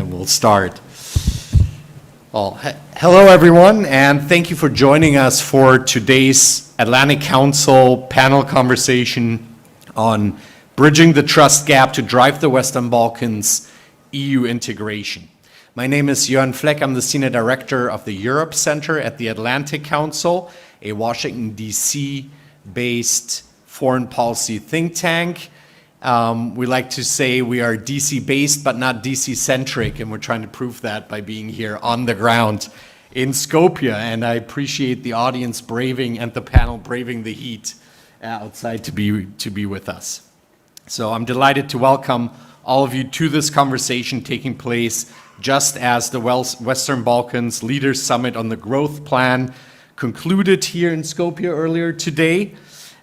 then we'll start. Well, hello everyone, and thank you for joining us for today's Atlantic Council panel conversation on bridging the trust gap to drive the Western Balkans EU integration. My name is Jörn Fleck. I'm the Senior Director of the Europe Center at the Atlantic Council, a Washington, D.C. based foreign policy think tank. We like to say we are DC based but not DC centric, and we're trying to prove that by being here on the ground in Skopje. And I appreciate the audience braving and the panel braving the heat outside to be with us. So I'm delighted to welcome all of you to this conversation taking place just as the Western Balkans Leaders Summit on the Growth Plan concluded here in Skopje earlier today.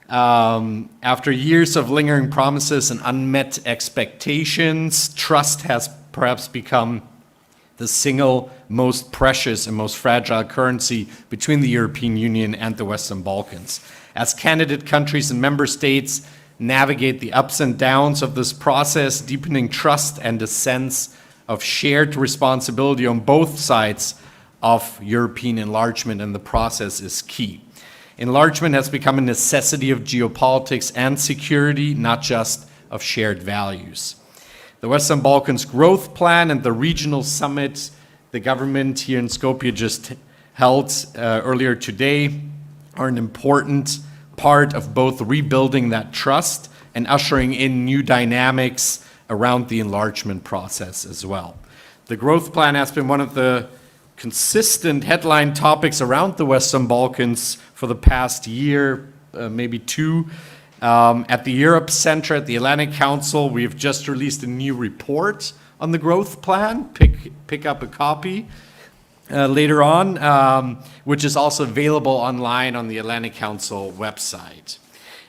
After years of lingering promises and unmet expectations, trust has perhaps become the single most precious and most fragile currency between the European Union and the Western Balkans. As candidate countries and member states navigate the ups and downs of this process, deepening trust and a sense of shared responsibility on both sides of European enlargement in the process is key. Enlargement has become a necessity of geopolitics and security, not just of shared values. The Western Balkans Growth Plan and the regional summit the government here in Skopje just held earlier today are an important part of both rebuilding that trust and ushering in new dynamics around the enlargement process as well. The Growth Plan has been one of the consistent headline topics around the Western Balkans for the past year, maybe two. At the Europe Center at the Atlantic Council, we've just released a new report on the Growth Plan. Pick up a copy later on, which is also available online on the Atlantic Council website.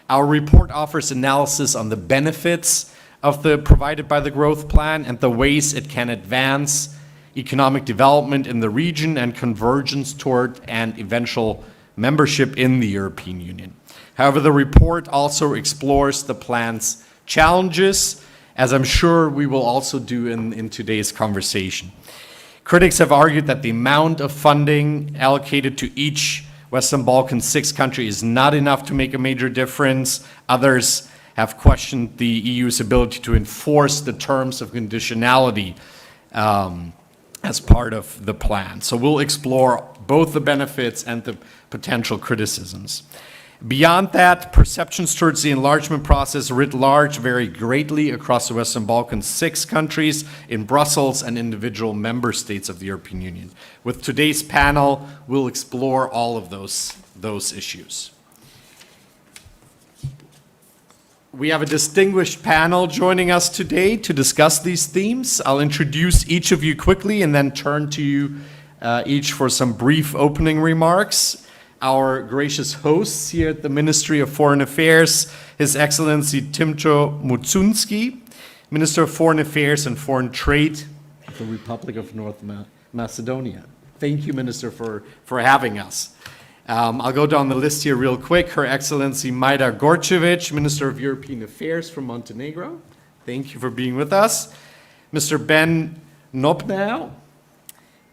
Our report offers analysis on the benefits provided by the Growth Plan and the ways it can advance economic development in the region and convergence toward an eventual membership in the European Union. However, the report also explores the plan's challenges, as I'm sure we will also do in today's conversation. Critics have argued that the amount of funding allocated to each Western Balkan 6 country is not enough to make a major difference. Others have questioned the EU's ability to enforce the terms of conditionality as part of the plan. So we'll explore both the benefits and the potential criticisms. Beyond that, perceptions towards the enlargement process writ large vary greatly across the Western Balkans 6 countries, in Brussels, and individual member states of the European Union. With today's panel, we'll explore all of those issues. We have a distinguished panel joining us today to discuss these themes. I'll introduce each of you quickly and then turn to you each for some brief opening remarks. Our gracious hosts here at the Ministry of Foreign Affairs, His Excellency Timcho Mutsunski, Minister of Foreign Affairs and Foreign Trade of the Republic of North Macedonia. Thank you, Minister, for having us. I'll go down the list here real quick. Her Excellency Majda Gorčević, Minister of European Affairs from Montenegro. Thank you for being with us. Mr. Ben Nopnau,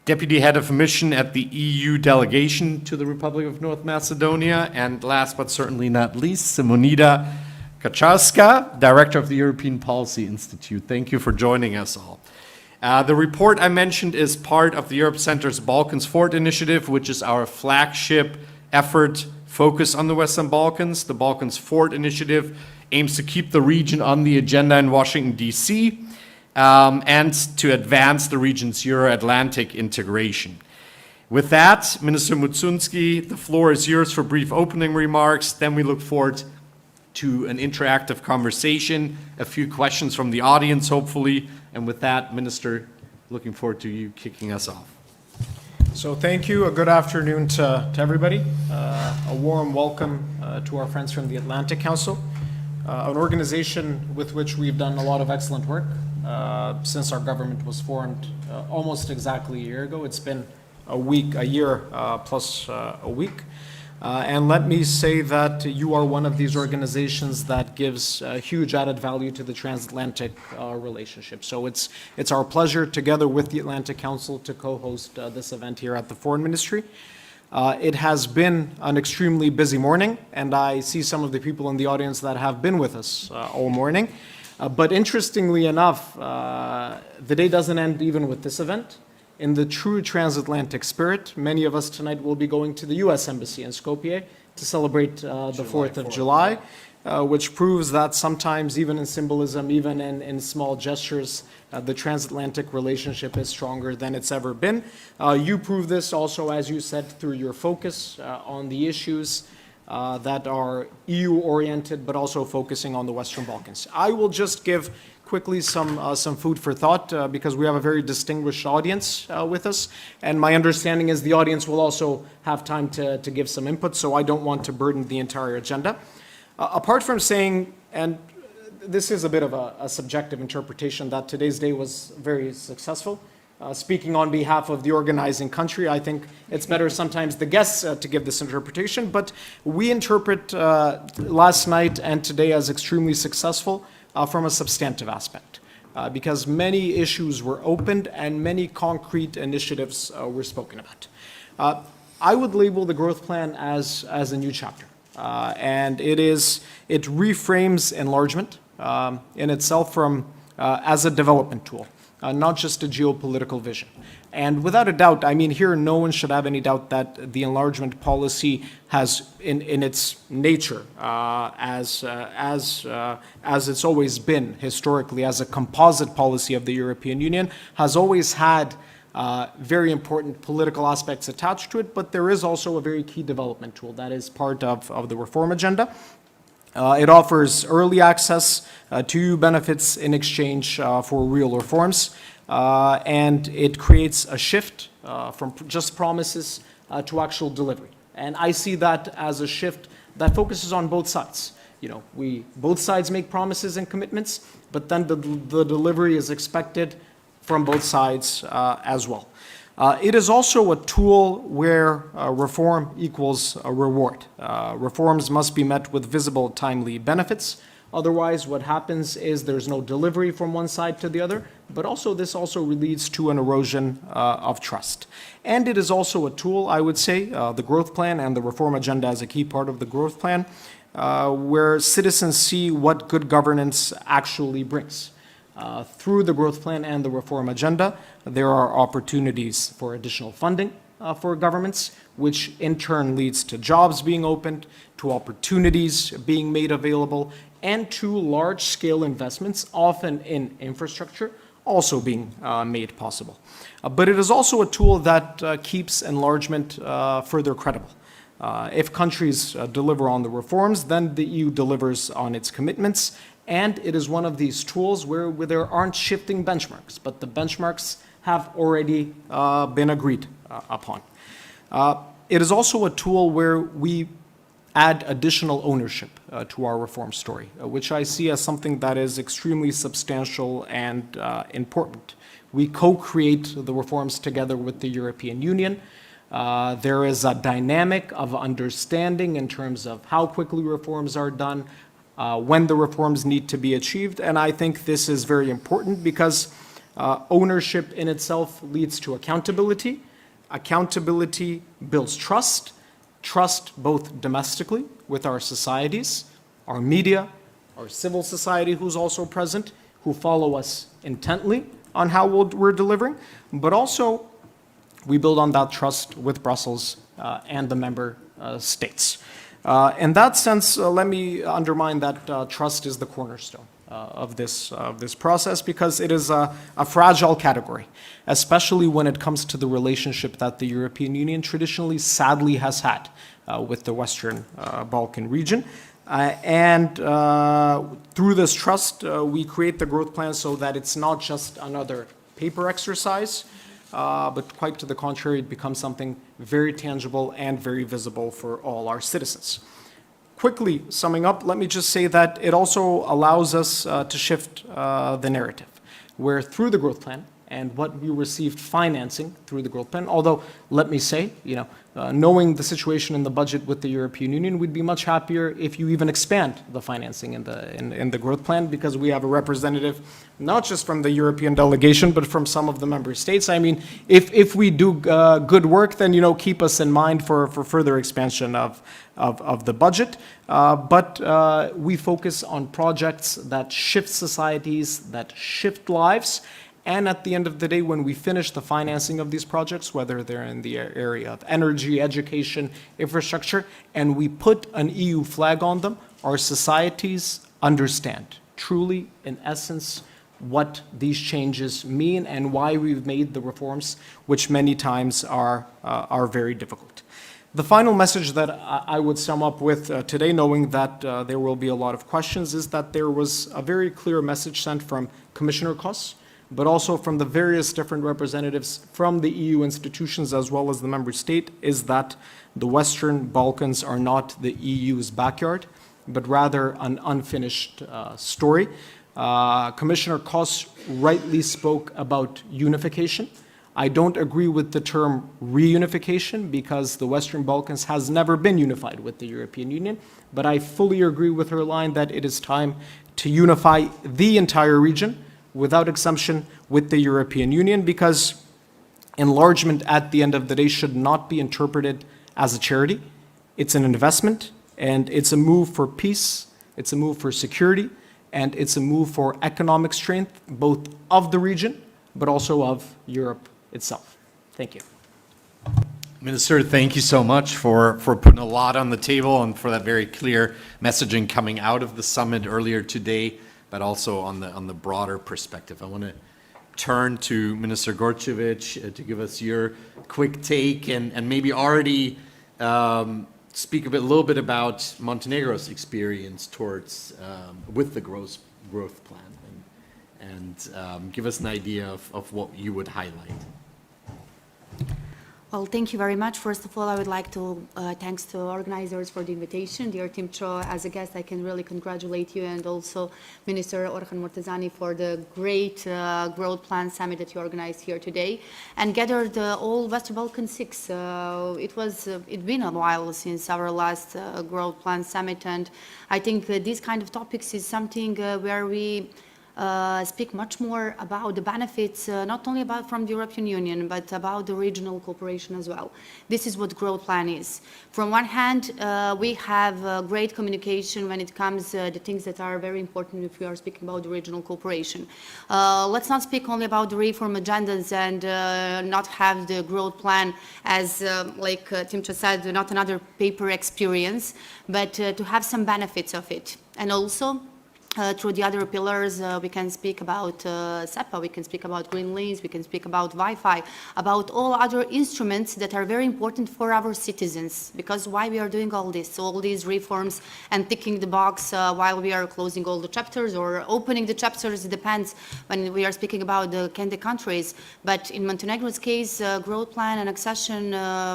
Deputy Head of Mission at the EU Delegation to the Republic of North Macedonia. And last but certainly not least, Simonida Kaczarska, Director of the European Policy Institute. Thank you for joining us all. The report I mentioned is part of the Europe Center's Balkans Forward initiative, which is our flagship effort focused on the Western Balkans. The Balkans Forward initiative aims to keep the region on the agenda in Washington, D.C., and to advance the region's Euro-Atlantic integration. With that, Minister Mutsunski, the floor is yours for brief opening remarks. Then we look forward to an interactive conversation, a few questions from the audience, hopefully. And with that, Minister, looking forward to you kicking us off. So thank you. A good afternoon to everybody. A warm welcome to our friends from the Atlantic Council, an organization with which we've done a lot of excellent work since our government was formed almost exactly a year ago. It's been a year plus a week. And let me say that you are one of these organizations that gives huge added value to the transatlantic relationship. So it's our pleasure, together with the Atlantic Council, to co-host this event here at the Foreign Ministry. It has been an extremely busy morning, and I see some of the people in the audience that have been with us all morning. But interestingly enough, the day doesn't end even with this event. In the true transatlantic spirit, many of us tonight will be going to the U.S. Embassy in Skopje to celebrate the 4th of July, which proves that sometimes, even in symbolism, even in small gestures, the transatlantic relationship is stronger than it's ever been. You prove this also, as you said, through your focus on the issues that are EU-oriented, but also focusing on the Western Balkans. I will just give quickly some food for thought because we have a very distinguished audience with us, and my understanding is the audience will also have time to give some input, so I don't want to burden the entire agenda. Apart from saying, and this is a bit of a subjective interpretation, that today's day was very successful. Speaking on behalf of the organizing country, I think it's better sometimes the guests to give this interpretation, but we interpret last night and today as extremely successful from a substantive aspect, because many issues were opened and many concrete initiatives were spoken about. I would label the growth plan as a new chapter, and it reframes enlargement in itself from as a development tool, not just a geopolitical vision. And without a doubt, I mean, here no one should have any doubt that the enlargement policy has, in its nature, as it's always been historically, as a composite policy of the European Union, has always had very important political aspects attached to it, but there is also a very key development tool that is part of the reform agenda. It offers early access to EU benefits in exchange for real reforms, and it creates a shift from just promises to actual delivery. And I see that as a shift that focuses on both sides. You know, both sides make promises and commitments, but then the delivery is expected from both sides as well. It is also a tool where reform equals a reward. Reforms must be met with visible, timely benefits. Otherwise, what happens is there's no delivery from one side to the other, but also this also leads to an erosion of trust. And it is also a tool, I would say, the growth plan and the reform agenda as a key part of the growth plan, where citizens see what good governance actually brings. Through the growth plan and the reform agenda, there are opportunities for additional funding for governments, which in turn leads to jobs being opened, to opportunities being made available, and to large-scale investments, often in infrastructure, also being made possible. But it is also a tool that keeps enlargement further credible. If countries deliver on the reforms, then the EU delivers on its commitments, and it is one of these tools where there aren't shifting benchmarks, but the benchmarks have already been agreed upon. It is also a tool where we add additional ownership to our reform story, which I see as something that is extremely substantial and important. We co-create the reforms together with the European Union. There is a dynamic of understanding in terms of how quickly reforms are done, when the reforms need to be achieved, and I think this is very important because ownership in itself leads to accountability. Accountability builds trust, trust both domestically with our societies, our media, our civil society who's also present, who follow us intently on how we're delivering, but also we build on that trust with Brussels and the member states. In that sense, let me underline that trust is the cornerstone of this process, because it is a fragile category, especially when it comes to the relationship that the European Union traditionally, sadly, has had with the Western Balkan region. And through this trust, we create the growth plan so that it's not just another paper exercise, but quite to the contrary, it becomes something very tangible and very visible for all our citizens. Quickly summing up, let me just say that it also allows us to shift the narrative, where through the growth plan and what we received financing through the growth plan. Although, let me say, knowing the situation in the budget with the European Union, we'd be much happier if you even expand the financing in the growth plan, because we have a representative, not just from the European delegation, but from some of the member states. I mean, if we do good work, then, keep us in mind for further expansion of the budget. But we focus on projects that shift societies, that shift lives. And at the end of the day, when we finish the financing of these projects, whether they're in the area of energy, education, infrastructure, and we put an EU flag on them, our societies understand truly, in essence, what these changes mean and why we've made the reforms, which many times are very difficult. The final message that I would sum up with today, knowing that there will be a lot of questions, is that there was a very clear message sent from Commissioner Kos, but also from the various different representatives from the EU institutions as well as the member state, is that the Western Balkans are not the EU's backyard, but rather an unfinished story. Commissioner Kos rightly spoke about unification. I don't agree with the term reunification, because the Western Balkans has never been unified with the European Union, but I fully agree with her line that it is time to unify the entire region, without exemption, with the European Union, because enlargement at the end of the day should not be interpreted as a charity. It's an investment, and it's a move for peace, it's a move for security, and it's a move for economic strength, both of the region, but also of Europe itself. Thank you. Minister, thank you so much for putting a lot on the table and for that very clear messaging coming out of the summit earlier today, but also on the broader perspective. I want to turn to Minister Gorcevic to give us your quick take and maybe already speak a little bit about Montenegro's experience towards with the growth plan and give us an idea of what you would highlight. Well, thank you very much. First of all, I would like to thanks to organizers for the invitation. Dear Timcho, as a guest, I can really congratulate you, and also Minister Orhan Mortezani for the great growth plan summit that you organized here today and gathered all Western Balkans 6. It's been a while since our last growth plan summit, and I think these kind of topics is something where we speak much more about the benefits, not only about from the European Union, but about the regional cooperation as well. This is what growth plan is. From one hand, we have great communication when it comes to the things that are very important if we are speaking about the regional cooperation. Let's not speak only about the reform agendas and not have the growth plan as, like Timcho said, not another paper experience, but to have some benefits of it. And also, through the other pillars, we can speak about SEPA, we can speak about green lanes, we can speak about Wi-Fi, about all other instruments that are very important for our citizens. Because why we are doing all this, all these reforms and ticking the box while we are closing all the chapters or opening the chapters, it depends when we are speaking about the countries. But in Montenegro's case, growth plan and accession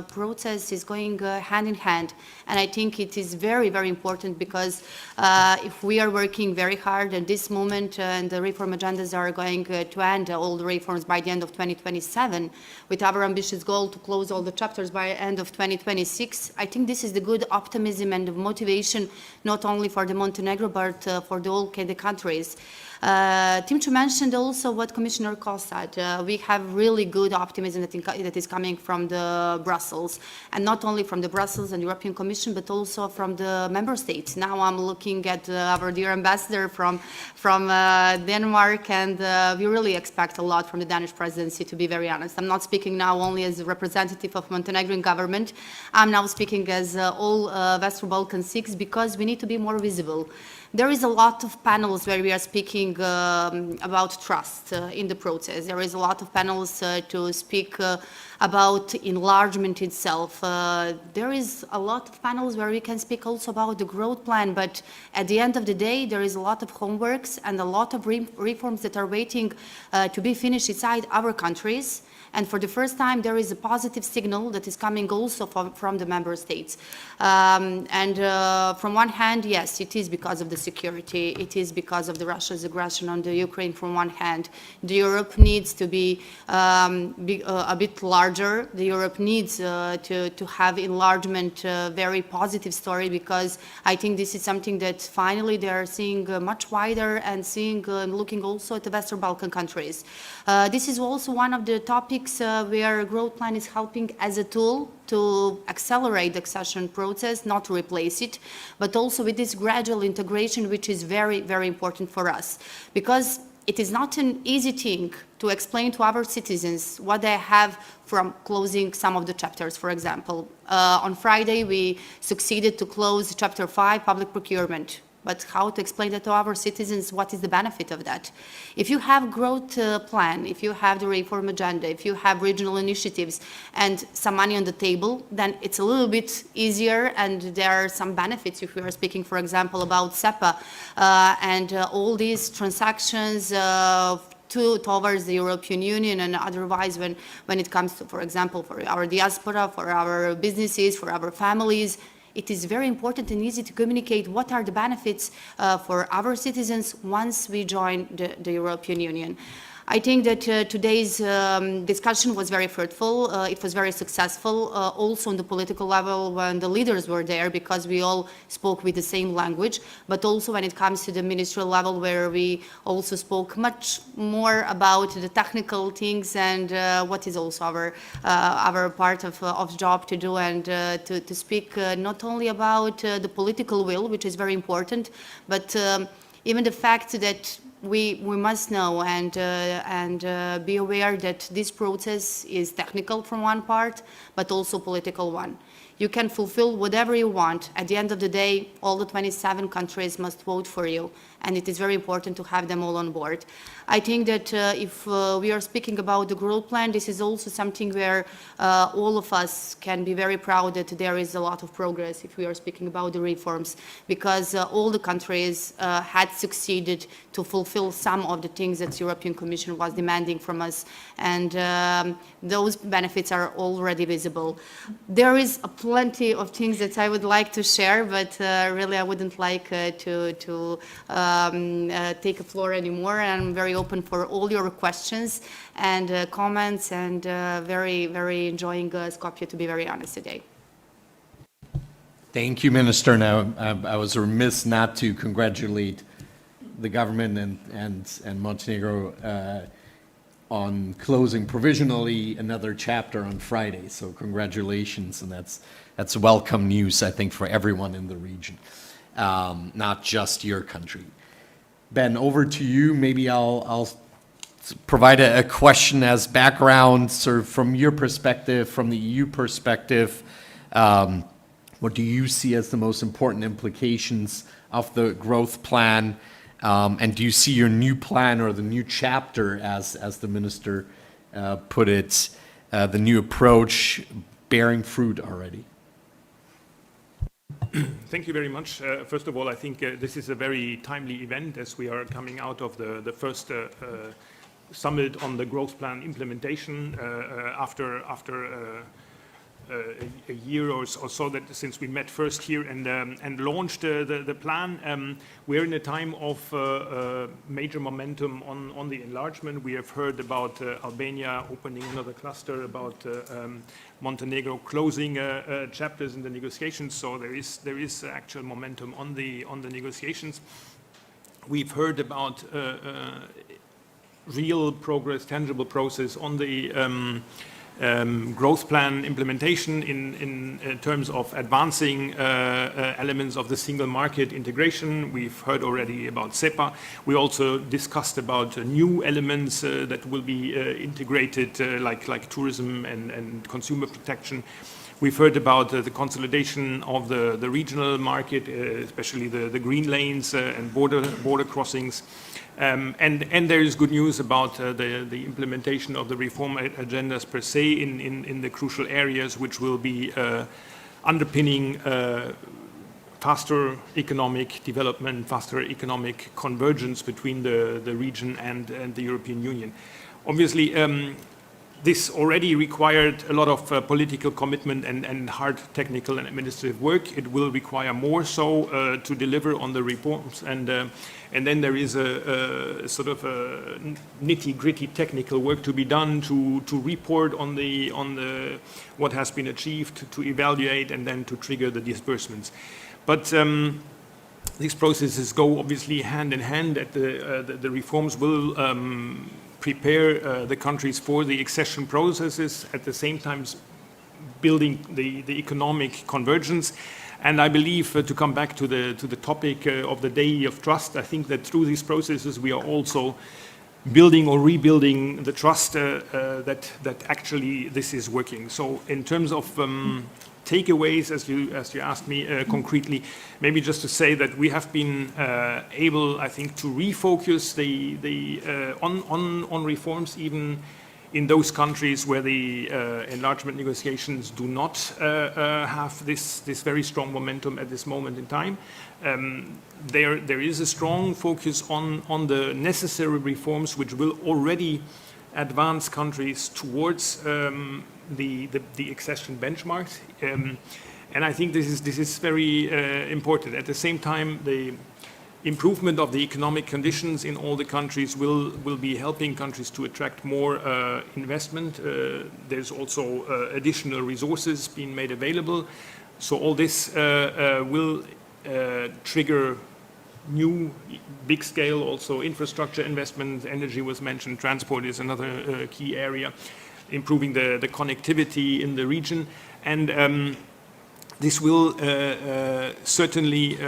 process is going hand in hand. And I think it is very, very important because if we are working very hard at this moment and the reform agendas are going to end all the reforms by the end of 2027 with our ambitious goal to close all the chapters by the end of 2026, I think this is the good optimism and the motivation not only for the Montenegro but for the all the countries. Timcho mentioned also what Commissioner Kos said. We have really good optimism that is coming from the Brussels, and not only from the Brussels and European Commission, but also from the member states. Now I'm looking at our dear ambassador from Denmark, and we really expect a lot from the Danish presidency, to be very honest. I'm not speaking now only as a representative of Montenegrin government. I'm now speaking as all Western Balkans 6, because we need to be more visible. There is a lot of panels where we are speaking about trust in the process. There is a lot of panels to speak about enlargement itself. There is a lot of panels where we can speak also about the growth plan, but at the end of the day, there is a lot of homeworks and a lot of reforms that are waiting to be finished inside our countries. And for the first time, there is a positive signal that is coming also from the member states. From one hand, yes, it is because of the security. It is because of the Russia's aggression on the Ukraine from one hand. The Europe needs to be a bit larger. The Europe needs to have enlargement, very positive story, because I think this is something that finally they are seeing much wider and seeing looking also at the Western Balkan countries. This is also one of the topics where growth plan is helping as a tool to accelerate the accession process, not to replace it, but also with this gradual integration, which is very, very important for us. Because it is not an easy thing to explain to our citizens what they have from closing some of the chapters. For example, on Friday, we succeeded to close Chapter 5, Public Procurement. But how to explain that to our citizens, what is the benefit of that? If you have growth plan, if you have the reform agenda, if you have regional initiatives and some money on the table, then it's a little bit easier, and there are some benefits if we are speaking, for example, about SEPA and all these transactions towards the European Union, and otherwise when it comes to, for example, for our diaspora, for our businesses, for our families. It is very important and easy to communicate what are the benefits for our citizens once we join the European Union. I think that today's discussion was very fruitful. It was very successful, also on the political level when the leaders were there, because we all spoke with the same language, but also when it comes to the ministerial level, where we also spoke much more about the technical things and what is also our part of job to do, and to speak not only about the political will, which is very important, but even the fact that we must know and be aware that this process is technical from one part, but also political one. You can fulfill whatever you want. At the end of the day, all the 27 countries must vote for you, and it is very important to have them all on board. I think that if we are speaking about the growth plan, this is also something where all of us can be very proud that there is a lot of progress if we are speaking about the reforms, because all the countries had succeeded to fulfill some of the things that the European Commission was demanding from us, and those benefits are already visible. There is plenty of things that I would like to share, but really I wouldn't like to take a floor anymore. I'm very open for all your questions and comments, and very, very enjoying Skopje, to be very honest today. Thank you, Minister. Now, I was remiss not to congratulate the government and Montenegro on closing provisionally another chapter on Friday. So congratulations, and that's welcome news, I think, for everyone in the region, not just your country. Ben, over to you. Maybe I'll provide a question as background, sort of from your perspective, from the EU perspective. What do you see as the most important implications of the growth plan? And do you see your new plan, or the new chapter, as the minister put it, the new approach, bearing fruit already? Thank you very much. First of all, I think this is a very timely event, as we are coming out of the first summit on the growth plan implementation after a year or so that since we met first here and launched the plan. We're in a time of major momentum on the enlargement. We have heard about Albania opening another cluster, about Montenegro closing chapters in the negotiations. So there is actual momentum on the negotiations. We've heard about real progress, tangible process on the growth plan implementation in terms of advancing elements of the single market integration. We've heard already about SEPA. We also discussed about new elements that will be integrated, like tourism and consumer protection. We've heard about the consolidation of the regional market, especially the green lanes and border crossings. And there is good news about the implementation of the reform agendas per se in the crucial areas, which will be underpinning faster economic development, faster economic convergence between the region and the European Union. Obviously, this already required a lot of political commitment and hard technical and administrative work. It will require more so to deliver on the reforms, and then there is a sort of a nitty-gritty technical work to be done to report on the what has been achieved, to evaluate, and then to trigger the disbursements. But these processes go obviously hand in hand. At the reforms will prepare the countries for the accession processes, at the same time building the economic convergence. And I believe, to come back to the topic of the Day of Trust, I think that through these processes we are also building or rebuilding the trust that actually this is working. So in terms of takeaways, as you asked me concretely, maybe just to say that we have been able, I think, to refocus on reforms, even in those countries where the enlargement negotiations do not have this very strong momentum at this moment in time. There is a strong focus on the necessary reforms which will already advance countries towards the accession benchmarks, and I think this is very important. At the same time, the improvement of the economic conditions in all the countries will be helping countries to attract more investment. There's also additional resources being made available, so all this will trigger new big-scale also infrastructure investment. Energy was mentioned, transport is another key area, improving the connectivity in the region, and this will certainly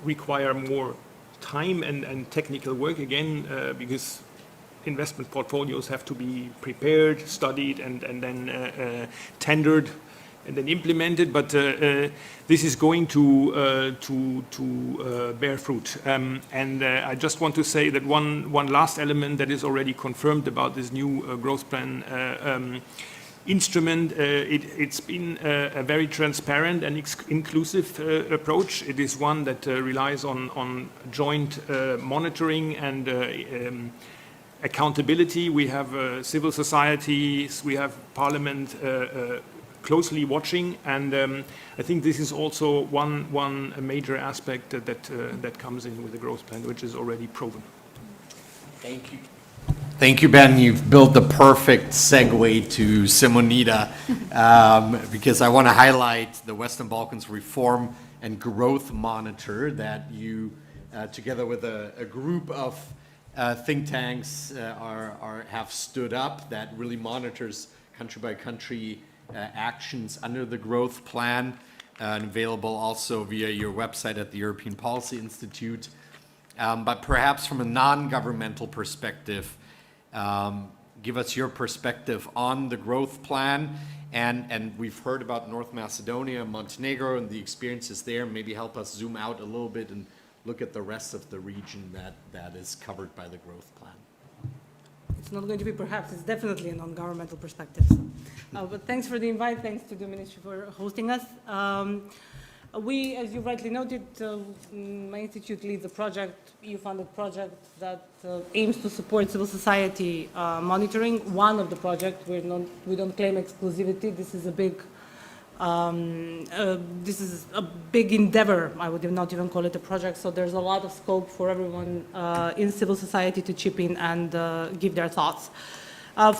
require more time and technical work again, because investment portfolios have to be prepared, studied, and then tendered and then implemented. But this is going to bear fruit. And I just want to say that one last element that is already confirmed about this new growth plan instrument. It's been a very transparent and inclusive approach. It is one that relies on joint monitoring and accountability. We have civil societies, we have parliament closely watching, and I think this is also one major aspect that comes in with the growth plan, which is already proven. Thank you. Thank you, Ben. You've built the perfect segue to Simonida, because I want to highlight the Western Balkans Reform and Growth Monitor that you, together with a group of think tanks, have stood up, that really monitors country by country actions under the growth plan, and available also via your website at the European Policy Institute. But perhaps from a non-governmental perspective, give us your perspective on the growth plan, and we've heard about North Macedonia, Montenegro, and the experiences there. Maybe help us zoom out a little bit and look at the rest of the region that is covered by the growth plan. It's not going to be perhaps, it's definitely a non-governmental perspective. But thanks for the invite, thanks to the Ministry for hosting us. We, as you rightly noted, my institute leads a project, EU-funded project that aims to support civil society monitoring. One of the projects, we don't claim exclusivity. This is a big endeavor. I would not even call it a project. So there's a lot of scope for everyone in civil society to chip in and give their thoughts.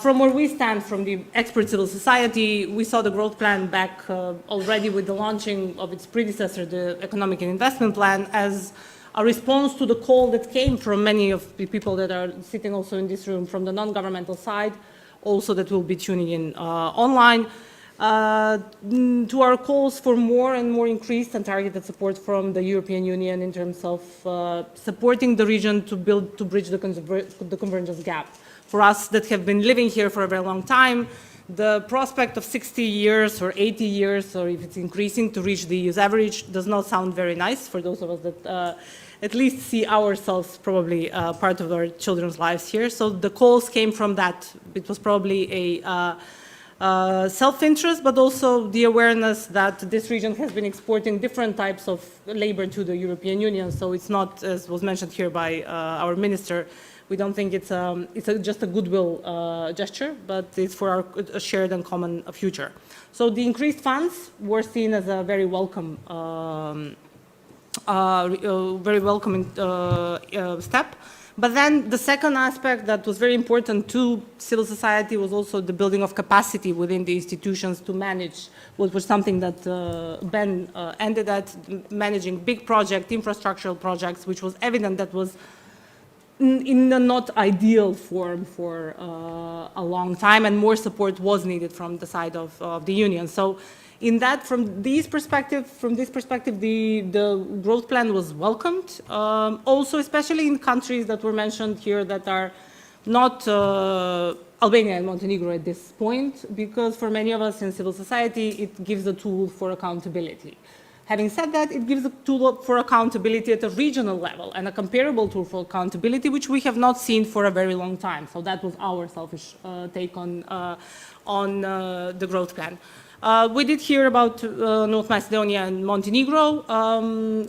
From where we stand, from the expert civil society, we saw the growth plan back already with the launching of its predecessor, the Economic and Investment Plan, as a response to the call that came from many of the people that are sitting also in this room from the non-governmental side, also that will be tuning in online, to our calls for more and more increased and targeted support from the European Union in terms of supporting the region to bridge the convergence gap. For us that have been living here for a very long time, the prospect of 60 years or 80 years, or if it's increasing to reach the EU's average, does not sound very nice for those of us that at least see ourselves probably part of our children's lives here. So the calls came from that. It was probably a self-interest, but also the awareness that this region has been exporting different types of labor to the European Union. So it's not, as was mentioned here by our minister, We don't think it's just a goodwill gesture, but it's for a shared and common future. So the increased funds were seen as a very welcome step. But then the second aspect that was very important to civil society was also the building of capacity within the institutions to manage what was something that Ben ended at, managing big project, infrastructural projects, which was evident that was in a not ideal form for a long time, and more support was needed from the side of the union. So from this perspective, the growth plan was welcomed. Also, especially in countries that were mentioned here that are not Albania and Montenegro at this point, because for many of us in civil society, it gives a tool for accountability. Having said that, it gives a tool for accountability at a regional level and a comparable tool for accountability, which we have not seen for a very long time. So that was our selfish take on the growth plan. We did hear about North Macedonia and Montenegro.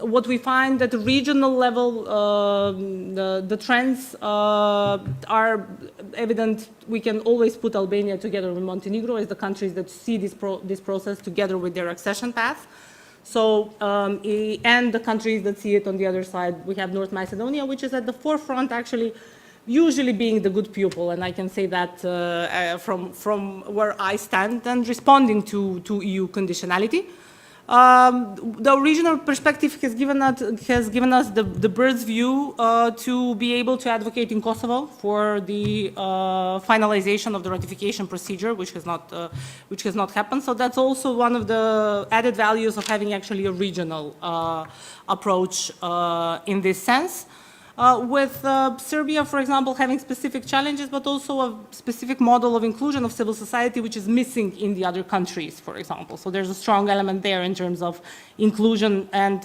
What we find at the regional level, the trends are evident. We can always put Albania together with Montenegro as the countries that see this process together with their accession path. So, and the countries that see it on the other side, we have North Macedonia, which is at the forefront, actually, usually being the good pupil, and I can say that from where I stand, and responding to EU conditionality. The regional perspective has given us the bird's view to be able to advocate in Kosovo for the finalization of the ratification procedure, which has not happened. So that's also one of the added values of having actually a regional approach in this sense. With Serbia, for example, having specific challenges, but also a specific model of inclusion of civil society, which is missing in the other countries, for example. So there's a strong element there in terms of inclusion and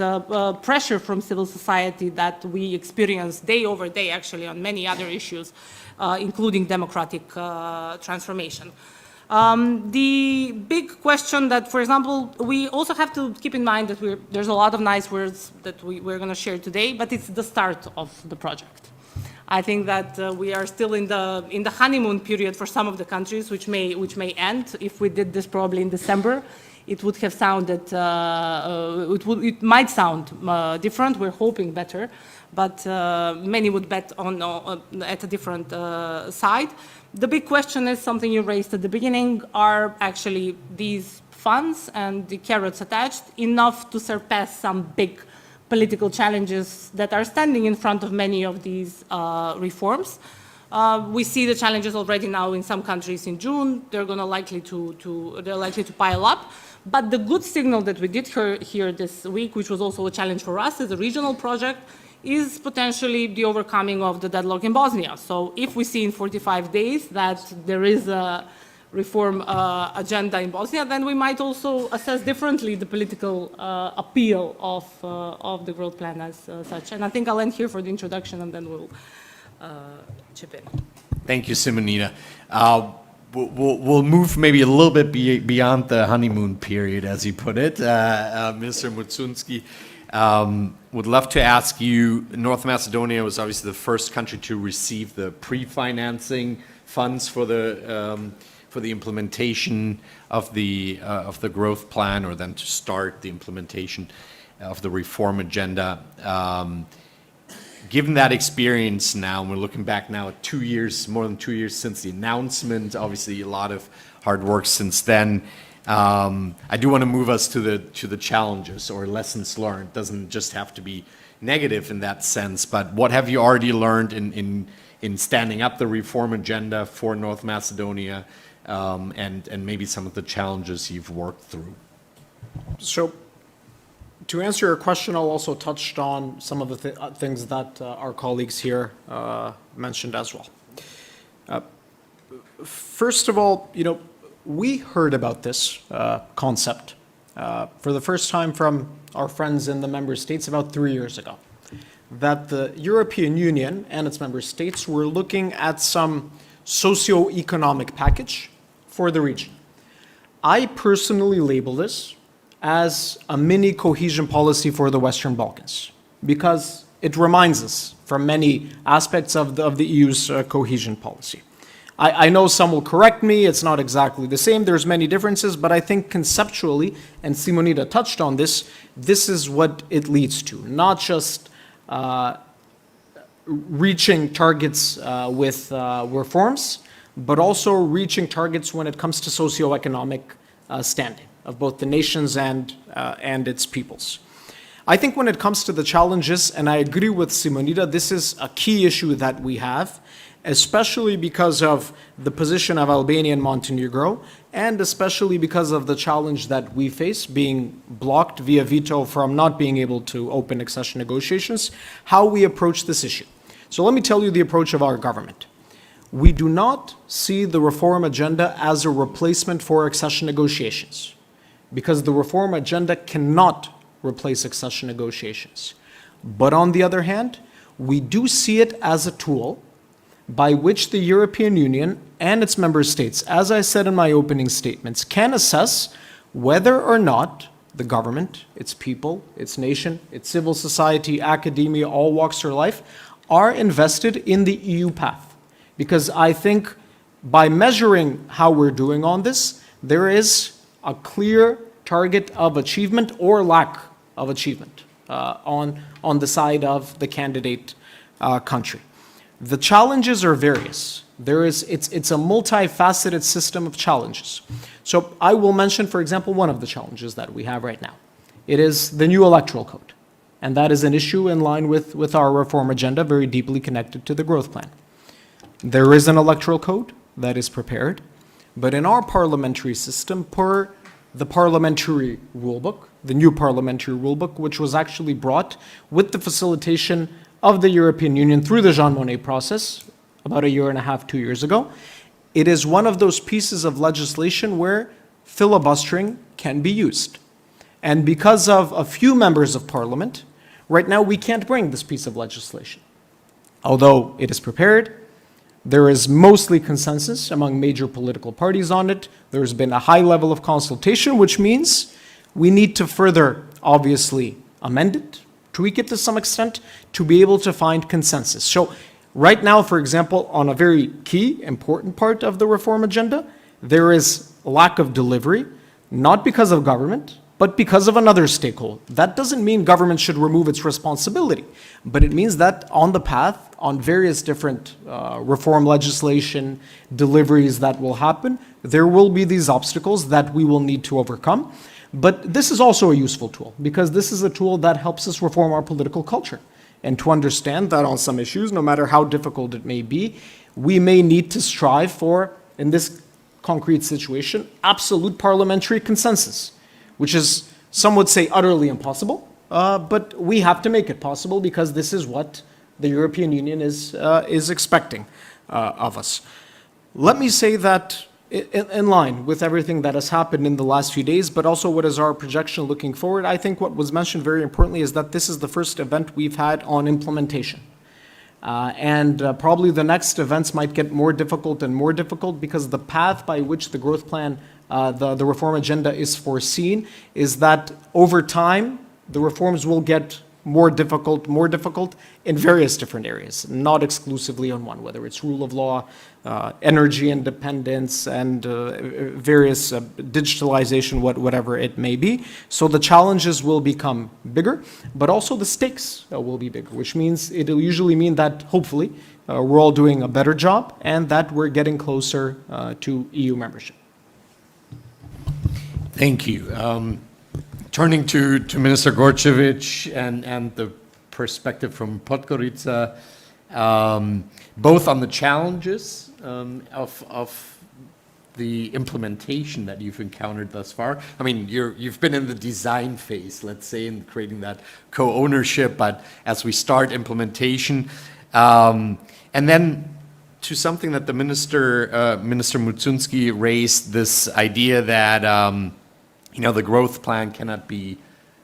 pressure from civil society that we experience day over day, actually, on many other issues, including democratic transformation. The big question that, for example, we also have to keep in mind that there's a lot of nice words that we're going to share today, but it's the start of the project. I think that we are still in the honeymoon period for some of the countries, which may end. If we did this probably in December, it would have sounded, it might sound different. We're hoping better, but many would bet at a different side. The big question is something you raised at the beginning: are actually these funds and the carrots attached enough to surpass some big political challenges that are standing in front of many of these reforms? We see the challenges already now in some countries in June. They're likely to pile up. But the good signal that we did hear this week, which was also a challenge for us as a regional project, is potentially the overcoming of the deadlock in Bosnia. So if we see in 45 days that there is a reform agenda in Bosnia, then we might also assess differently the political appeal of the growth plan as such. And I think I'll end here for the introduction, and then we'll chip in. Thank you, Simonina. We'll move maybe a little bit beyond the honeymoon period, as you put it. Mr. Mutsunski, would love to ask you, North Macedonia was obviously the first country to receive the pre-financing funds for the implementation of the growth plan, or then to start the implementation of the reform agenda. Given that experience now, and we're looking back now at 2 years, more than 2 years since the announcement, obviously a lot of hard work since then. I do want to move us to the challenges or lessons learned. It doesn't just have to be negative in that sense, but what have you already learned in standing up the reform agenda for North Macedonia, and maybe some of the challenges you've worked through? So, to answer your question, I'll also touch on some of the things that our colleagues here mentioned as well. First of all, we heard about this concept for the first time from our friends in the member states about 3 years ago, that the European Union and its member states were looking at some socio-economic package for the region. I personally label this as a mini cohesion policy for the Western Balkans, because it reminds us from many aspects of the EU's cohesion policy. I know some will correct me, it's not exactly the same, there's many differences, but I think conceptually, and Simonida touched on this, this is what it leads to. Not just reaching targets with reforms, but also reaching targets when it comes to socioeconomic standing of both the nations and its peoples. I think when it comes to the challenges, and I agree with Simonida, this is a key issue that we have, especially because of the position of Albania and Montenegro, and especially because of the challenge that we face, being blocked via veto from not being able to open accession negotiations, how we approach this issue. So let me tell you the approach of our government. We do not see the reform agenda as a replacement for accession negotiations, because the reform agenda cannot replace accession negotiations. But on the other hand, we do see it as a tool by which the European Union and its member states, as I said in my opening statements, can assess whether or not the government, its people, its nation, its civil society, academia, all walks of life, are invested in the EU path. Because I think by measuring how we're doing on this, there is a clear target of achievement or lack of achievement on the side of the candidate country. The challenges are various. It's a multifaceted system of challenges. So I will mention, for example, one of the challenges that we have right now. It is the new electoral code. And that is an issue in line with our reform agenda, very deeply connected to the growth plan. There is an electoral code that is prepared, but in our parliamentary system, per the parliamentary rulebook, the new parliamentary rulebook, which was actually brought with the facilitation of the European Union through the Jean Monnet process about a year and a half, 2 years ago, it is one of those pieces of legislation where filibustering can be used. And because of a few members of parliament, right now we can't bring this piece of legislation. Although it is prepared, there is mostly consensus among major political parties on it. There's been a high level of consultation, which means we need to further, obviously, amend it, tweak it to some extent, to be able to find consensus. So right now, for example, on a very key, important part of the reform agenda, there is a lack of delivery, not because of government, but because of another stakeholder. That doesn't mean government should remove its responsibility, but it means that on the path, on various different reform legislation, deliveries that will happen, there will be these obstacles that we will need to overcome. But this is also a useful tool, because this is a tool that helps us reform our political culture and to understand that on some issues, no matter how difficult it may be, we may need to strive for, in this concrete situation, absolute parliamentary consensus, which is, some would say, utterly impossible, but we have to make it possible because this is what the European Union is expecting of us. Let me say that in line with everything that has happened in the last few days, but also what is our projection looking forward, I think what was mentioned very importantly is that this is the first event we've had on implementation. Probably the next events might get more difficult and more difficult because the path by which the growth plan, the reform agenda is foreseen is that over time, the reforms will get more difficult in various different areas, not exclusively on one, whether it's rule of law, energy independence, and various digitalization, whatever it may be. So the challenges will become bigger, but also the stakes will be bigger, which means it'll usually mean that hopefully we're all doing a better job and that we're getting closer to EU membership. Thank you. Turning to Minister Gorcevic and the perspective from Podgorica, both on the challenges of the implementation that you've encountered thus far. I mean, you've been in the design phase, let's say, in creating that co-ownership, but as we start implementation, and then to something that the Minister Mucunski raised, this idea that the growth plan cannot be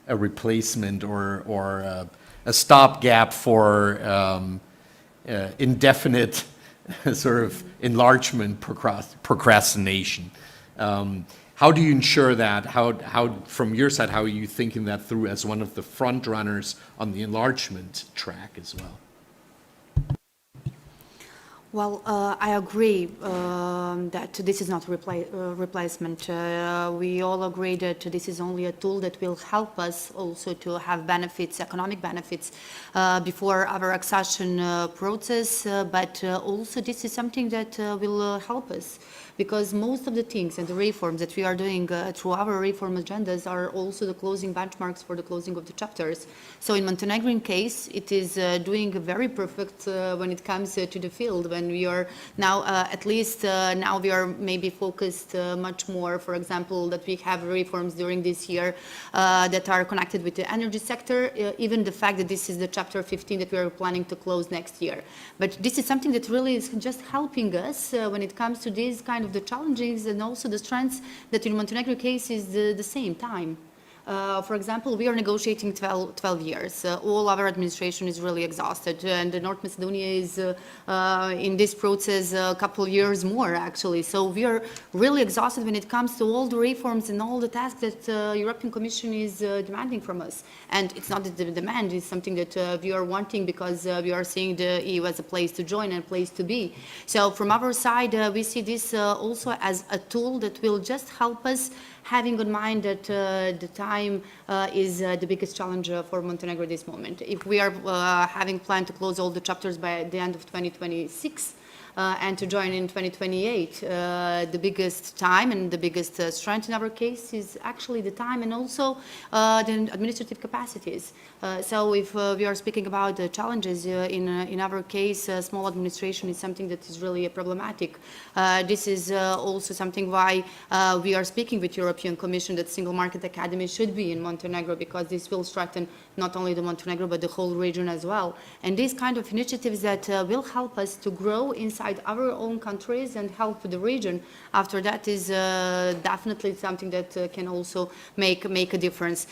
a replacement or a stopgap for indefinite sort of enlargement procrastination. how do you ensure that? How, from your side, how are you thinking that through as one of the front runners on the enlargement track as well? Well, I agree that this is not a replacement. We all agree that this is only a tool that will help us also to have benefits, economic benefits, before our accession process, but also this is something that will help us, because most of the things and the reforms that we are doing through our reform agendas are also the closing benchmarks for the closing of the chapters. So in Montenegrin case, it is doing very perfect when it comes to the field, when we are now, at least now we are maybe focused much more, for example, that we have reforms during this year that are connected with the energy sector, even the fact that this is the chapter 15 that we are planning to close next year. But this is something that really is just helping us when it comes to these kind of the challenges and also the strengths that in Montenegro case is the same time. For example, we are negotiating 12 years. All our administration is really exhausted, and North Macedonia is in this process a couple of years more, actually. So we are really exhausted when it comes to all the reforms and all the tasks that the European Commission is demanding from us. And it's not that the demand is something that we are wanting, because we are seeing the EU as a place to join and a place to be. So from our side, we see this also as a tool that will just help us, having in mind that the time is the biggest challenge for Montenegro at this moment. If we are having planned to close all the chapters by the end of 2026, and to join in 2028, the biggest time and the biggest strength in our case is actually the time and also the administrative capacities. So if we are speaking about the challenges, in our case, small administration is something that is really problematic. This is also something why we are speaking with European Commission that Single Market Academy should be in Montenegro, because this will strengthen not only the Montenegro but the whole region as well. And these kind of initiatives that will help us to grow inside our own countries and help the region after that is definitely something that can also make a difference.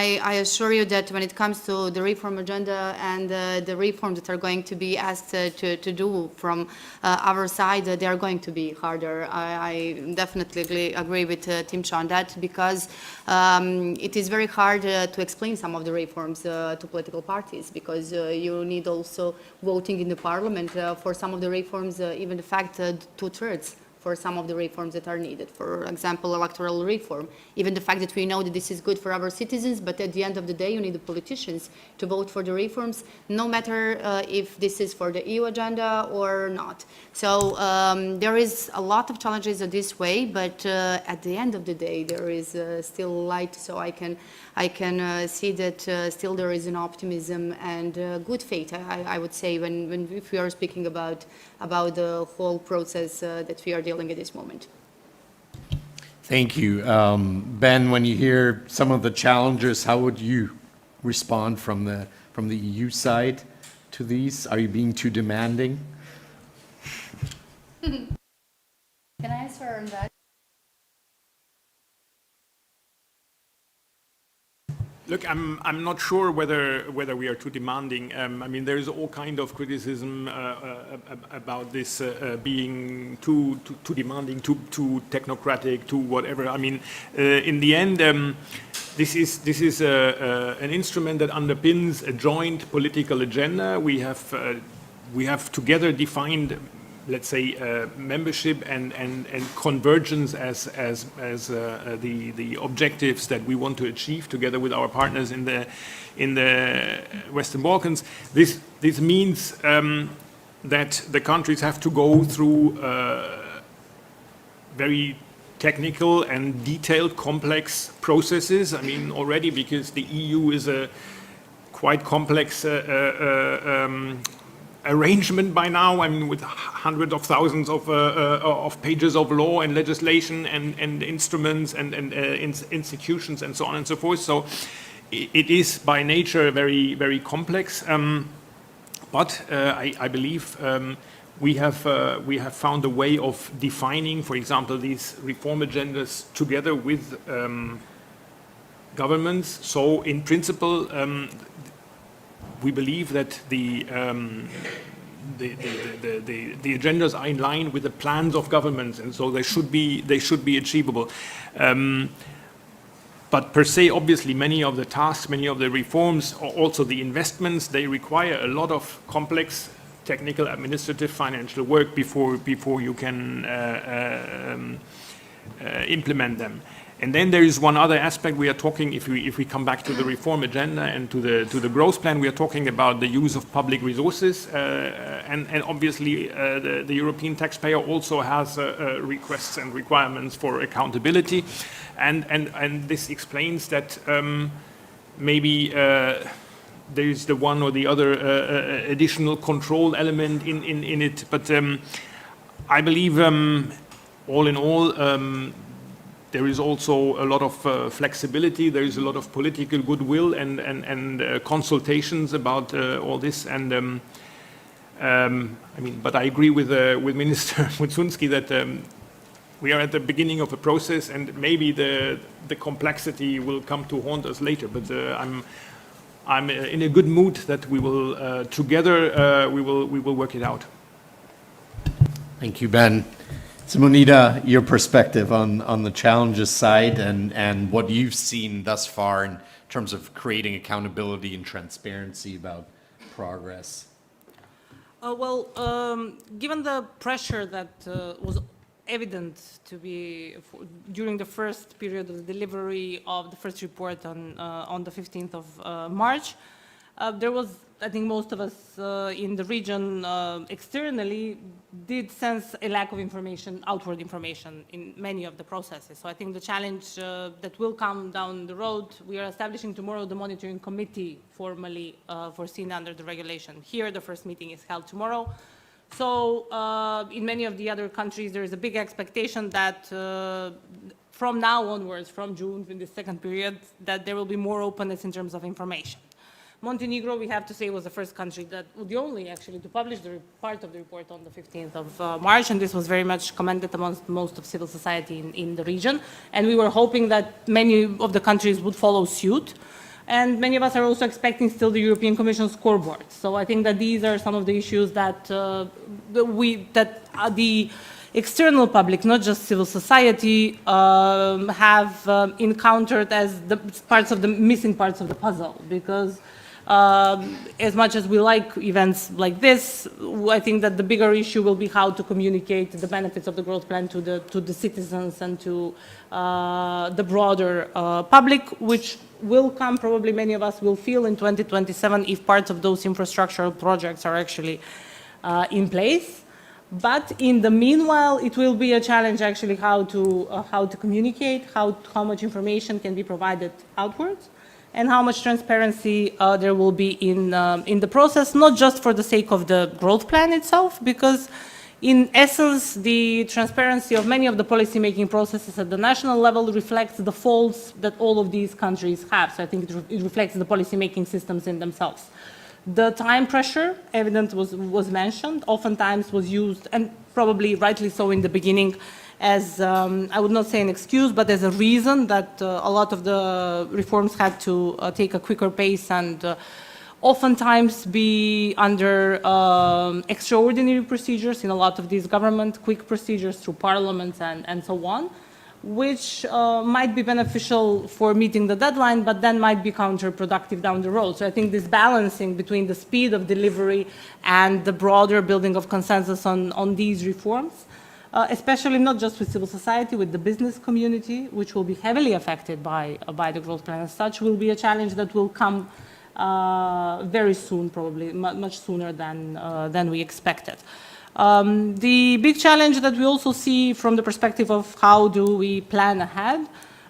I assure you that when it comes to the reform agenda and the reforms that are going to be asked to do from our side, they are going to be harder. I definitely agree with Timcha on that, because it is very hard to explain some of the reforms to political parties, because you need also voting in the parliament for some of the reforms, even the fact 2/3 for some of the reforms that are needed. For example, electoral reform. Even the fact that we know that this is good for our citizens, but at the end of the day, you need the politicians to vote for the reforms, no matter if this is for the EU agenda or not. So there is a lot of challenges this way, but at the end of the day, there is still light. So I can see that still there is an optimism and good faith, I would say, if we are speaking about the whole process that we are dealing at this moment. Thank you. Ben, when you hear some of the challenges, how would you respond from the EU side to these? Are you being too demanding? Can I answer on that? Look, I'm not sure whether we are too demanding. I mean, there is all kind of criticism about this being too demanding, too technocratic, too whatever. I mean, in the end, this is an instrument that underpins a joint political agenda. We have together defined, let's say, membership and convergence as the objectives that we want to achieve together with our partners in the Western Balkans. This means that the countries have to go through very technical and detailed, complex processes. I mean, already because the EU is a quite complex arrangement by now. I mean, with hundreds of thousands of pages of law and legislation and instruments and institutions and so on and so forth. So it is by nature very, very complex. But I believe we have found a way of defining, for example, these reform agendas together with governments. So in principle, we believe that the the agendas are in line with the plans of governments, and so they should be achievable. But per se, obviously, many of the tasks, many of the reforms, also the investments, they require a lot of complex technical, administrative, financial work before you can implement them. And then there is one other aspect we are talking, if we come back to the reform agenda and to the growth plan, we are talking about the use of public resources, and obviously the European taxpayer also has requests and requirements for accountability, and this explains that maybe there is the one or the other additional control element in it, but I believe all in all, there is also a lot of flexibility. There is a lot of political goodwill and consultations about all this. And I mean, but I agree with Minister Mutsunski that we are at the beginning of a process, and maybe the complexity will come to haunt us later. But I'm in a good mood that we will together we will work it out. Thank you, Ben. Simonida, your perspective on the challenges side and what you've seen thus far in terms of creating accountability and transparency about progress. Given the pressure that was evident to be during the first period of the delivery of the first report on the 15th of March, there was, I think most of us in the region externally did sense a lack of information, outward information in many of the processes. So I think the challenge that will come down the road, we are establishing tomorrow the monitoring committee formally foreseen under the regulation. Here the first meeting is held tomorrow. So in many of the other countries there is a big expectation that from now onwards, from June, in the second period, that there will be more openness in terms of information. Montenegro, we have to say, was the first country that, the only actually, to publish the part of the report on the 15th of March, and this was very much commended amongst most of civil society in the region. And we were hoping that many of the countries would follow suit. And many of us are also expecting still the European Commission scoreboard. So I think that these are some of the issues that the external public, not just civil society, have encountered as the missing parts of the puzzle, because as much as we like events like this, I think that the bigger issue will be how to communicate the benefits of the growth plan to the citizens and to the broader public, which will come, probably many of us will feel in 2027 if parts of those infrastructural projects are actually in place. But in the meanwhile, it will be a challenge actually how to communicate, how much information can be provided outwards, and how much transparency there will be in the process, not just for the sake of the growth plan itself, because in essence, the transparency of many of the policy-making processes at the national level reflects the faults that all of these countries have. So I think it reflects the policy-making systems in themselves. The time pressure, evident was mentioned, oftentimes was used, and probably rightly so in the beginning, as, I would not say an excuse, but as a reason that a lot of the reforms had to take a quicker pace and oftentimes be under extraordinary procedures in a lot of these government, quick procedures through parliaments and so on, which might be beneficial for meeting the deadline, but then might be counterproductive down the road. So I think this balancing between the speed of delivery and the broader building of consensus on these reforms, especially not just with civil society, with the business community, which will be heavily affected by the growth plan as such, will be a challenge that will come very soon, probably much sooner than we expected. The big challenge that we also see from the perspective of how do we plan ahead,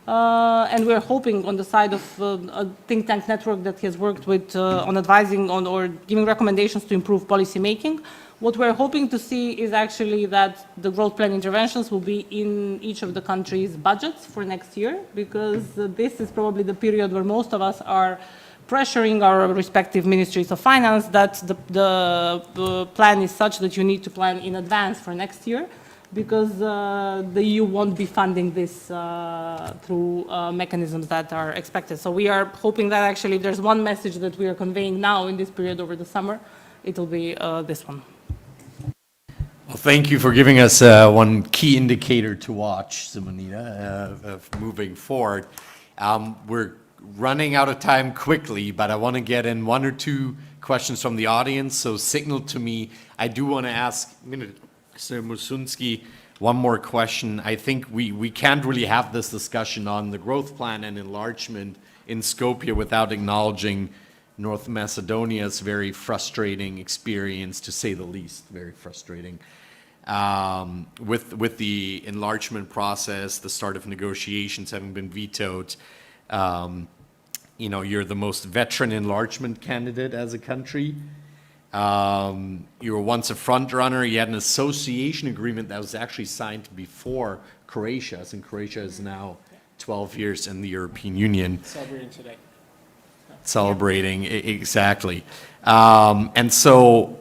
and we're hoping on the side of a think tank network that has worked with on advising on or giving recommendations to improve policy making. What we're hoping to see is actually that the growth plan interventions will be in each of the countries' budgets for next year, because this is probably the period where most of us are pressuring our respective ministries of finance that the plan is such that you need to plan in advance for next year, because the EU won't be funding this through mechanisms that are expected. So we are hoping that actually if there's one message that we are conveying now in this period over the summer, it will be this one. Well, thank you for giving us one key indicator to watch, Simonida, of moving forward. We're running out of time quickly, but I want to get in one or two questions from the audience, so signal to me. I do want to ask Mr. Musunski one more question. I think we can't really have this discussion on the growth plan and enlargement in Skopje without acknowledging North Macedonia's very frustrating experience, to say the least, very frustrating, with the enlargement process, the start of negotiations having been vetoed. You know, you're the most veteran enlargement candidate as a country. You were once a front runner. You had an association agreement that was actually signed before Croatia, and Croatia is now 12 years in the European Union. Celebrating today. Celebrating, exactly. And so,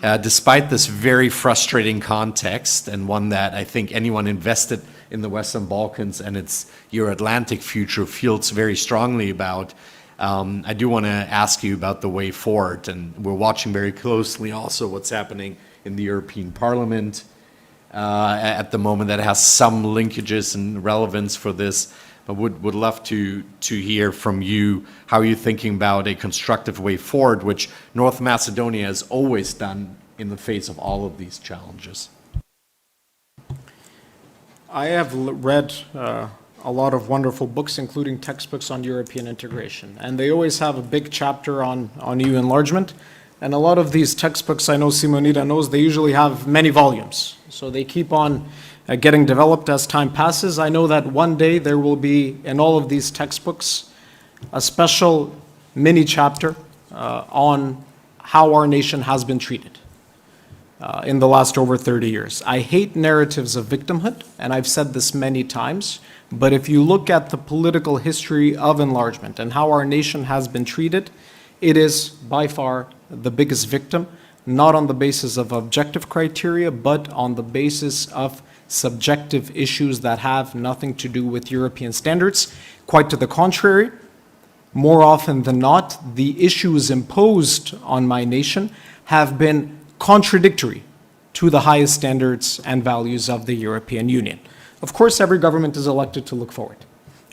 despite this very frustrating context, and one that I think anyone invested in the Western Balkans and its Euro-Atlantic future feels very strongly about, I do want to ask you about the way forward. And we're watching very closely also what's happening in the European Parliament at the moment that has some linkages and relevance for this. But would love to hear from you how you're thinking about a constructive way forward, which North Macedonia has always done in the face of all of these challenges. I have read a lot of wonderful books, including textbooks on European integration, and they always have a big chapter on EU enlargement. And a lot of these textbooks, I know Simonida knows, they usually have many volumes, so they keep on getting developed as time passes. I know that one day there will be, in all of these textbooks, a special mini chapter on how our nation has been treated in the last over 30 years. I hate narratives of victimhood, and I've said this many times, but if you look at the political history of enlargement and how our nation has been treated, it is by far the biggest victim, not on the basis of objective criteria, but on the basis of subjective issues that have nothing to do with European standards. Quite to the contrary, more often than not, the issues imposed on my nation have been contradictory to the highest standards and values of the European Union. Of course, every government is elected to look forward.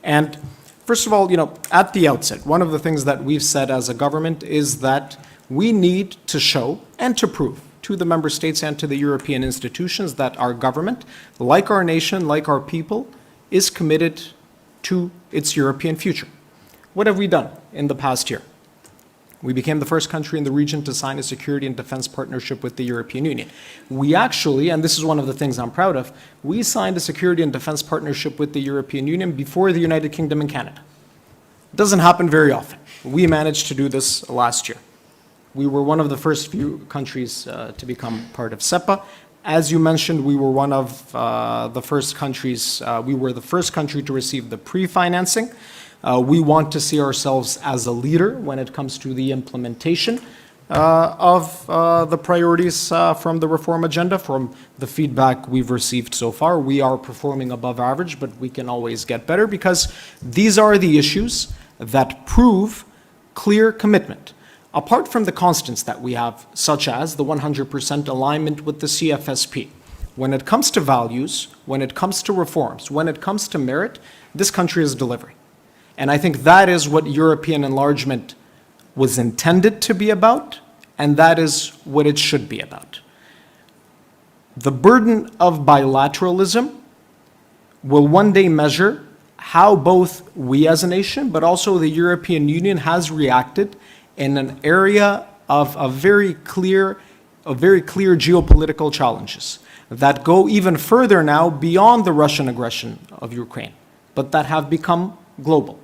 And first of all, you know, at the outset, one of the things that we've said as a government is that we need to show and to prove to the member states and to the European institutions that our government, like our nation, like our people, is committed to its European future. What have we done in the past year? We became the first country in the region to sign a security and defense partnership with the European Union. We actually, and this is one of the things I'm proud of, we signed a security and defense partnership with the European Union before the United Kingdom and Canada. It doesn't happen very often. We managed to do this last year. We were one of the first few countries to become part of SEPA. As you mentioned, we were one of the first countries, we were the first country to receive the pre-financing. We want to see ourselves as a leader when it comes to the implementation of the priorities from the reform agenda. From the feedback we've received so far, we are performing above average, but we can always get better because these are the issues that prove clear commitment. Apart from the constants that we have, such as the 100% alignment with the CFSP, when it comes to values, when it comes to reforms, when it comes to merit, this country is delivering. And I think that is what European enlargement was intended to be about, and that is what it should be about. The burden of bilateralism will one day measure how both we as a nation, but also the European Union has reacted in an area of very clear geopolitical challenges that go even further now beyond the Russian aggression of Ukraine, but that have become global.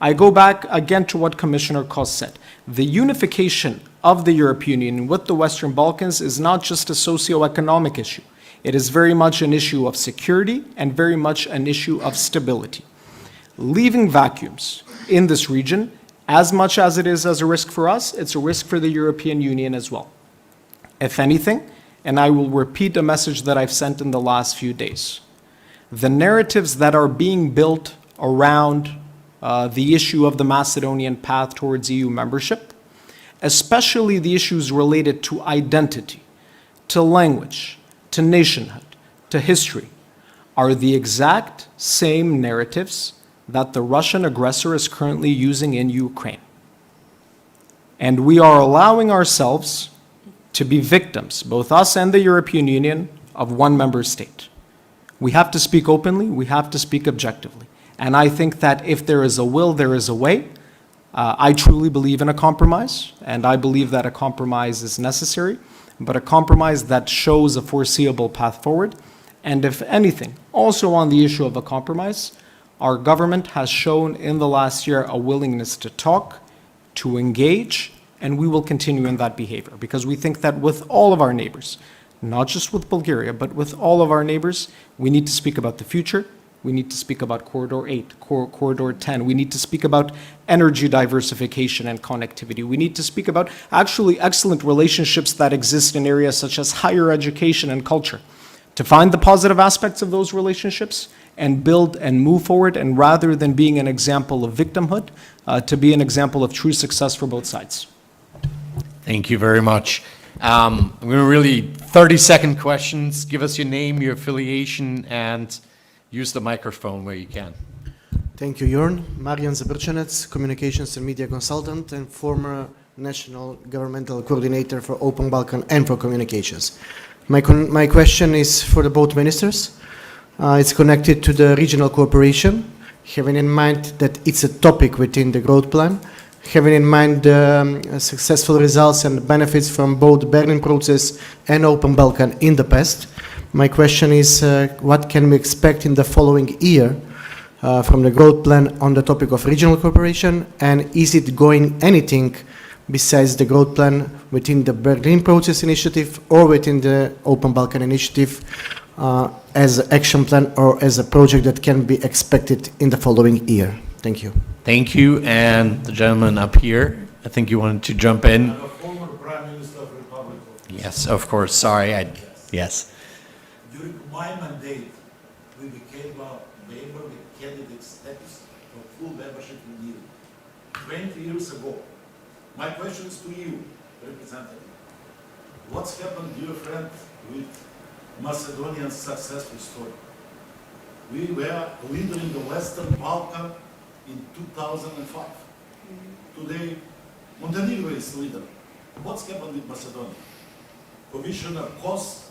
I go back again to what Commissioner Kos said. The unification of the European Union with the Western Balkans is not just a socio-economic issue. It is very much an issue of security and very much an issue of stability. Leaving vacuums in this region, as much as it is as a risk for us, it's a risk for the European Union as well. If anything, and I will repeat a message that I've sent in the last few days, the narratives that are being built around the issue of the Macedonian path towards EU membership, especially the issues related to identity, to language, to nationhood, to history, are the exact same narratives that the Russian aggressor is currently using in Ukraine. And we are allowing ourselves to be victims, both us and the European Union, of one member state. We have to speak openly, we have to speak objectively. And I think that if there is a will, there is a way. I truly believe in a compromise, and I believe that a compromise is necessary, but a compromise that shows a foreseeable path forward. And if anything, also on the issue of a compromise, our government has shown in the last year a willingness to talk, to engage, and we will continue in that behavior because we think that with all of our neighbors, not just with Bulgaria, but with all of our neighbors, we need to speak about the future. We need to speak about Corridor 8, Corridor 10. We need to speak about energy diversification and connectivity. We need to speak about actually excellent relationships that exist in areas such as higher education and culture, to find the positive aspects of those relationships and build and move forward, and rather than being an example of victimhood, to be an example of true success for both sides. Thank you very much. We're really 30-second questions. Give us your name, your affiliation, and use the microphone where you can. Thank you, Jorn. Marian Zabrčanec, Communications and Media Consultant and former National Governmental Coordinator for Open Balkan and for Communications. My question is for the both ministers. It's connected to the regional cooperation, having in mind that it's a topic within the growth plan, having in mind the successful results and benefits from both the Berlin process and Open Balkan in the past. My question is, what can we expect in the following year from the growth plan on the topic of regional cooperation, and is it going anything besides the growth plan within the Berlin process initiative or within the Open Balkan initiative as an action plan or as a project that can be expected in the following year? Thank you. Thank you, and the gentleman up here, I think you wanted to jump in. I'm a former Prime Minister of Republic of Yes, of course, sorry, yes. During my mandate, we became a member with candidate status for full membership in EU. 20 years ago. My question is to you, representative. What's happened, dear friend, with Macedonia's successful story? We were leader in the Western Balkans in 2005. Today, Montenegro is leader. What's happened with Macedonia? Commissioner Kos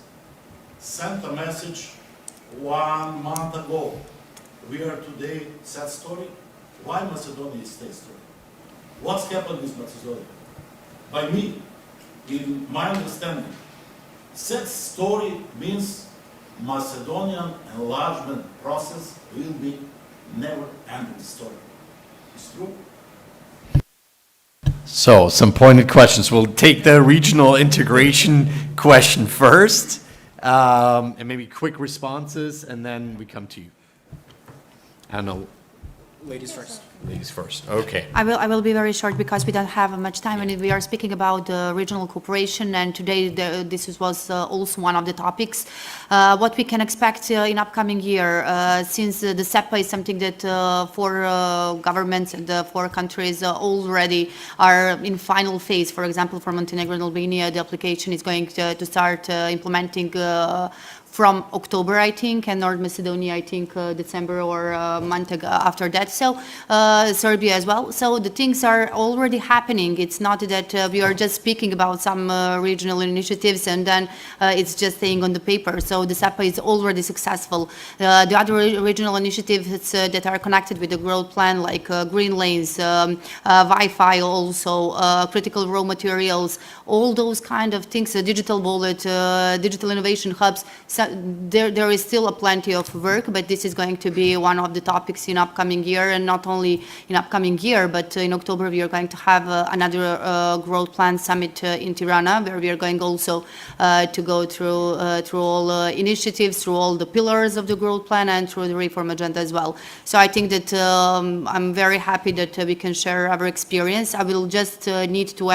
sent a message 1 month ago. We are today sad story. Why Macedonia is sad story? What's happened with Macedonia? By me, in my understanding, sad story means Macedonian enlargement process will be never-ending story. It's true? So, some pointed questions. We'll take the regional integration question first, and maybe quick responses, and then we come to you. I don't know. Ladies first. Ladies first, okay. I will be very short because we don't have much time, and we are speaking about regional cooperation, and today this was also one of the topics. What we can expect in upcoming year, since the SEPA is something that four governments and four countries already are in final phase. For example, for Montenegro and Albania, the application is going to start implementing from October, I think, and North Macedonia, I think, December or month after that. So Serbia as well. So the things are already happening. It's not that we are just speaking about some regional initiatives and then it's just staying on the paper. So the SEPA is already successful. The other regional initiatives that are connected with the growth plan, like green lanes, Wi-Fi also, critical raw materials, all those kind of things, digital wallet, digital innovation hubs. So there is still a plenty of work, but this is going to be one of the topics in upcoming year, and not only in upcoming year, but in October we are going to have another growth plan summit in Tirana, where we are going also to go through all initiatives, through all the pillars of the growth plan, and through the reform agenda as well. So I think that I'm very happy that we can share our experience. I will just need to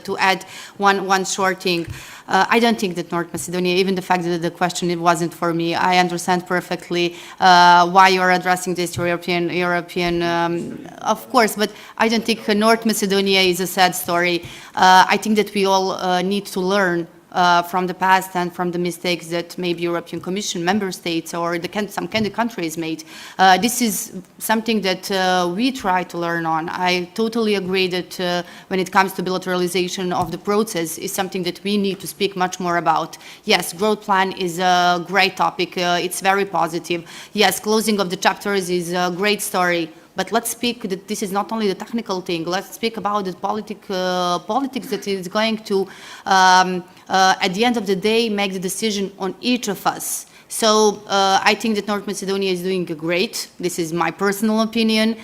to add one short thing. I don't think that North Macedonia, even the fact that the question it wasn't for me, I understand perfectly why you're addressing this European, of course, but I don't think North Macedonia is a sad story. I think that we all need to learn from the past and from the mistakes that maybe European Commission member states or some candidate countries made. This is something that we try to learn on. I totally agree that when it comes to bilateralization of the process is something that we need to speak much more about. Yes, growth plan is a great topic. It's very positive. Yes, closing of the chapters is a great story. But let's speak that this is not only the technical thing. Let's speak about the politics that is going to, at the end of the day, make the decision on each of us. So I think that North Macedonia is doing great. This is my personal opinion.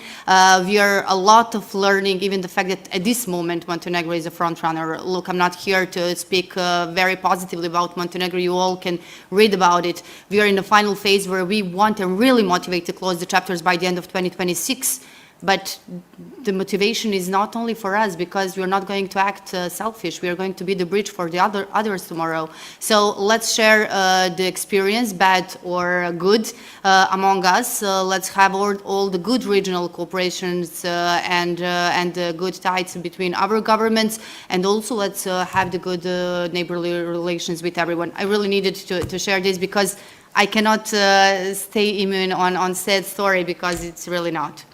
We are a lot of learning, even the fact that at this moment Montenegro is a front runner. Look, I'm not here to speak very positively about Montenegro. You all can read about it. We are in the final phase where we want and really motivate to close the chapters by the end of 2026. But the motivation is not only for us, because we're not going to act selfish. We are going to be the bridge for the others tomorrow. So let's share the experience, bad or good, among us. Let's have all the good regional cooperations and good ties between our governments, and also let's have the good neighborly relations with everyone. I really needed to share this because I cannot stay immune on said story, because it's really not.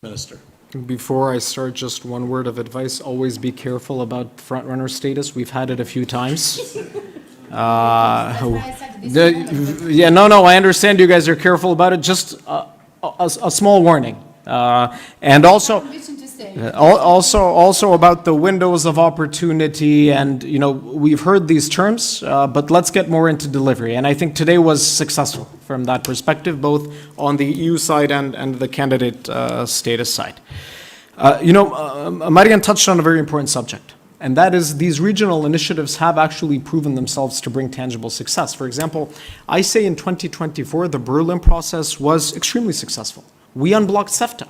Minister. Before I start, just one word of advice: always be careful about front-runner status. We've had it a few times. I understand you guys are careful about it. Just a small warning. And also about the windows of opportunity, and we've heard these terms, but let's get more into delivery. And I think today was successful from that perspective, both on the EU side and the candidate status side. Marian touched on a very important subject, and that is these regional initiatives have actually proven themselves to bring tangible success. For example, I say in 2024, the Berlin process was extremely successful. We unblocked CEFTA.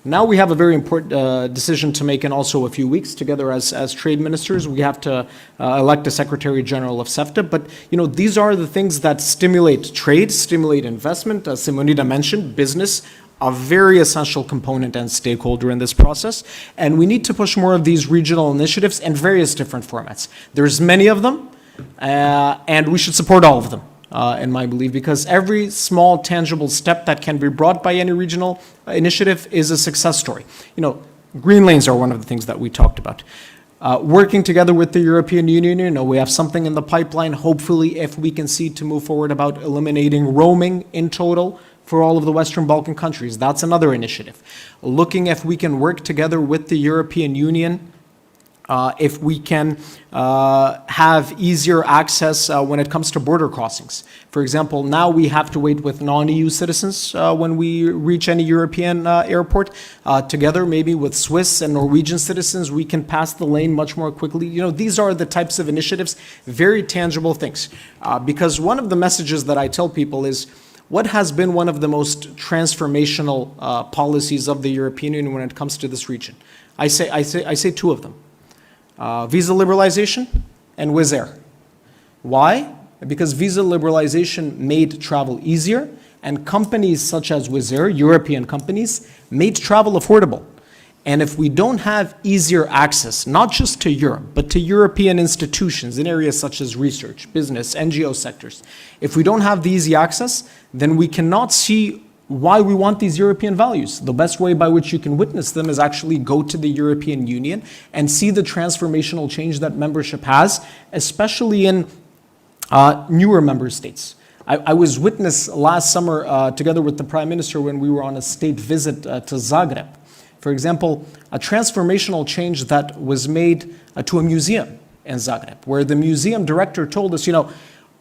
Now we have a very important decision to make in also a few weeks. Together as trade ministers, we have to elect a Secretary General of CEFTA. But these are the things that stimulate trade, stimulate investment. As Simonida mentioned, business, a very essential component and stakeholder in this process. And we need to push more of these regional initiatives in various different formats. There's many of them, and we should support all of them. In my belief, because every small tangible step that can be brought by any regional initiative is a success story. Green lanes are one of the things that we talked about. Working together with the European Union, we have something in the pipeline, hopefully, if we can see to move forward about eliminating roaming in total for all of the Western Balkan countries. That's another initiative. Looking if we can work together with the European Union, if we can have easier access when it comes to border crossings. For example, now we have to wait with non-EU citizens when we reach any European airport. Together, maybe with Swiss and Norwegian citizens, we can pass the lane much more quickly. These are the types of initiatives, very tangible things. Because one of the messages that I tell people is, what has been one of the most transformational policies of the European Union when it comes to this region? I say two of them. Visa liberalization and Wizz Air. Why? Because visa liberalization made travel easier, and companies such as Wizz Air, European companies, made travel affordable. And if we don't have easier access, not just to Europe, but to European institutions in areas such as research, business, NGO sectors, if we don't have the easy access, then we cannot see why we want these European values. The best way by which you can witness them is actually go to the European Union and see the transformational change that membership has, especially in newer member states. I was witness last summer together with the Prime Minister when we were on a state visit to Zagreb. For example, a transformational change that was made to a museum in Zagreb, where the museum director told us,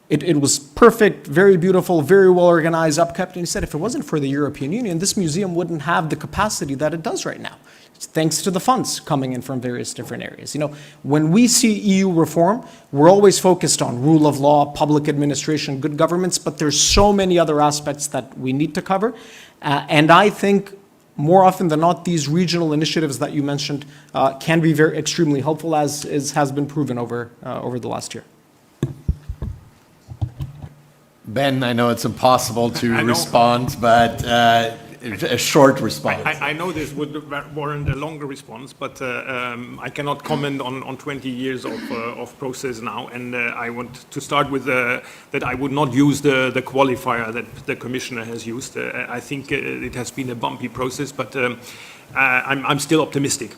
it was perfect, very beautiful, very well organized, upkept. And he said if it wasn't for the European Union, this museum wouldn't have the capacity that it does right now. It's thanks to the funds coming in from various different areas. When we see EU reform, we're always focused on rule of law, public administration, good governments, but there's so many other aspects that we need to cover. And I think more often than not, these regional initiatives that you mentioned can be extremely helpful, as has been proven over the last year. Ben, I know it's impossible to respond, but a short response. I know this would warrant a longer response, but I cannot comment on 20 years of process now. And I want to start with that I would not use the qualifier that the Commissioner has used. I think it has been a bumpy process, but I'm still optimistic.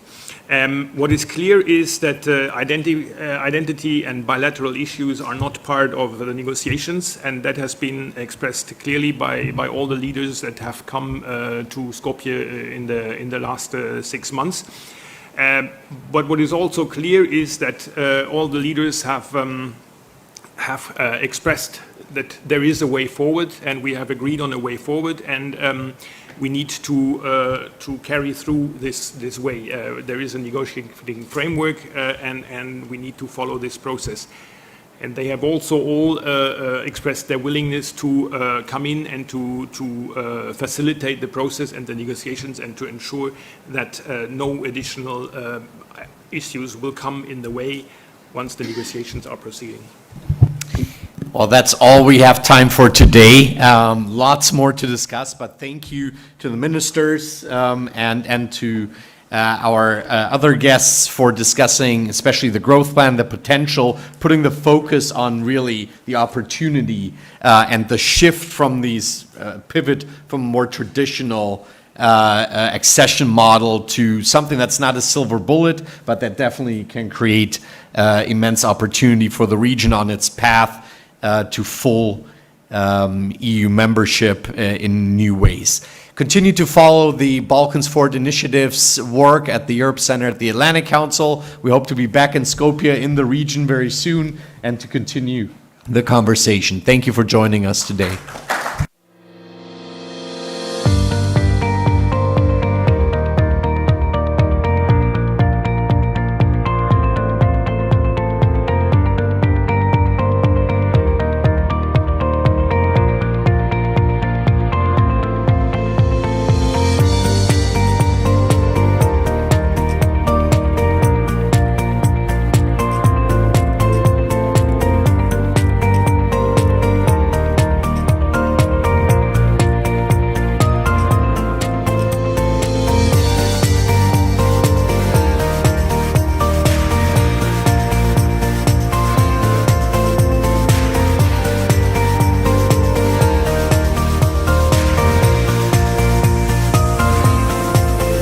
What is clear is that identity and bilateral issues are not part of the negotiations, and that has been expressed clearly by all the leaders that have come to Skopje in the last 6 months. But what is also clear is that all the leaders have expressed that there is a way forward, and we have agreed on a way forward, and we need to carry through this way. There is a negotiating framework, and we need to follow this process. And they have also all expressed their willingness to come in and to facilitate the process and the negotiations, and to ensure that no additional issues will come in the way once the negotiations are proceeding. Well, that's all we have time for today. Lots more to discuss, but thank you to the ministers and to our other guests for discussing especially the growth plan, the potential, putting the focus on really the opportunity and the shift from these pivot from more traditional accession model to something that's not a silver bullet, but that definitely can create immense opportunity for the region on its path to full EU membership in new ways. Continue to follow the Balkans Forward Initiative's work at the Europe Center at the Atlantic Council. We hope to be back in Skopje in the region very soon and to continue the conversation. Thank you for joining us today.